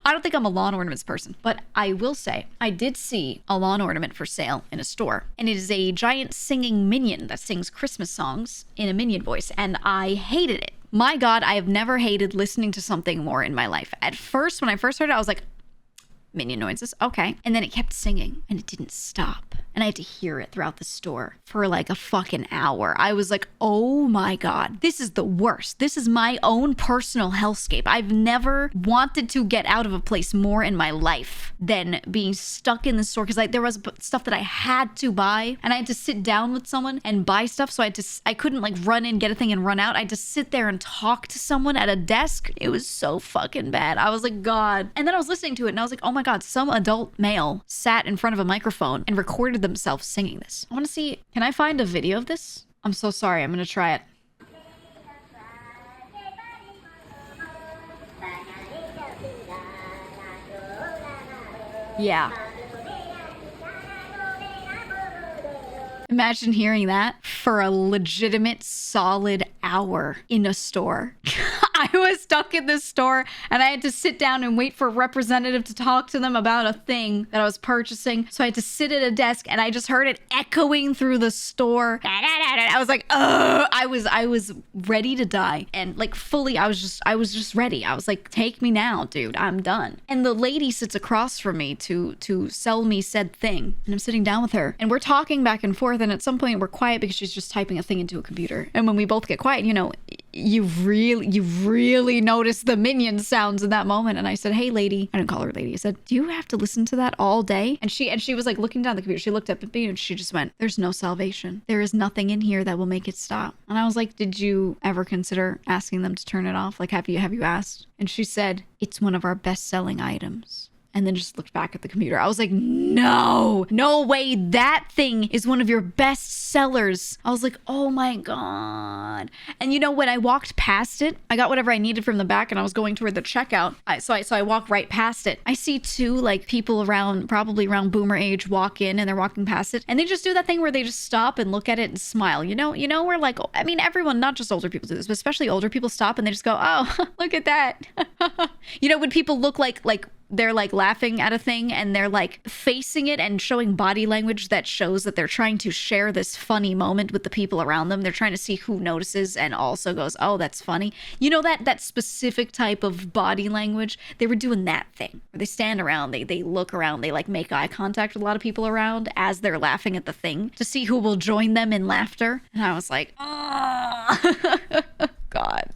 I don't think I'm a lawn ornaments person, but I will say I did see a lawn ornament for sale in a store, and it is a giant singing minion that sings Christmas songs in a minion voice, and I hated it. My God, I have never hated listening to something more in my life. At first, when I first heard it, I was like, minion noises, okay. And then it kept singing and it didn't stop. And I had to hear it throughout the store for like a fucking hour. I was like, oh my God, this is the worst. This is my own personal hellscape. I've never wanted to get out of a place more in my life than being stuck in the store. Because there was stuff that I had to buy and I had to sit down with someone and buy stuff. So I couldn't like run in, get a thing and run out. I had to sit there and talk to someone at a desk. It was so fucking bad. I was like, God. And then I was listening to it and I was like, oh my God, some adult male sat in front of a microphone and recorded themselves singing this. I want to see, can I find a video of this? I'm so sorry. I'm going to try it. Yeah. Imagine hearing that for a legitimate solid hour in a store. I was stuck in this store and I had to sit down and wait for a representative to talk to them about a thing that I was purchasing. So I had to sit at a desk and I just heard it echoing through the store. I was like, ugh. I was ready to die. And like fully, I was just ready. I was like, take me now, dude. I'm done. And the lady sits across from me to sell me said thing. And I'm sitting down with her and we're talking back and forth. And at some point we're quiet because she's just typing a thing into a computer. And when we both get quiet, you know, you really notice the minion sounds in that moment. And I said, hey lady, I didn't call her lady. I said, do you have to listen to that all day? And she was like looking down the computer. She looked up at me and she just went, there's no salvation. There is nothing in here that will make it stop. And I was like, did you ever consider asking them to turn it off? Like, have you asked? And she said, it's one of our best-selling items. And then just looked back at the computer. I was like, no way. That thing is one of your best sellers. I was like, oh my God. And you know, when I walked past it, I got whatever I needed from the back and I was going toward the checkout. So I walked right past it. I see two like people probably around boomer age walk in and they're walking past it. And they just do that thing where they just stop and look at it and smile. You know, we're like, I mean, everyone, not just older people do this, but especially older people stop and they just go, oh, look at that. You know, when people look like they're like laughing at a thing and they're like facing it and showing body language that shows that they're trying to share this funny moment with the people around them. They're trying to see who notices and also goes, oh, that's funny. You know, that specific type of body language, they were doing that thing. They stand around, they look around, they like make eye contact with a lot of people around as they're laughing at the thing to see who will join them in laughter. And I was like, oh, God.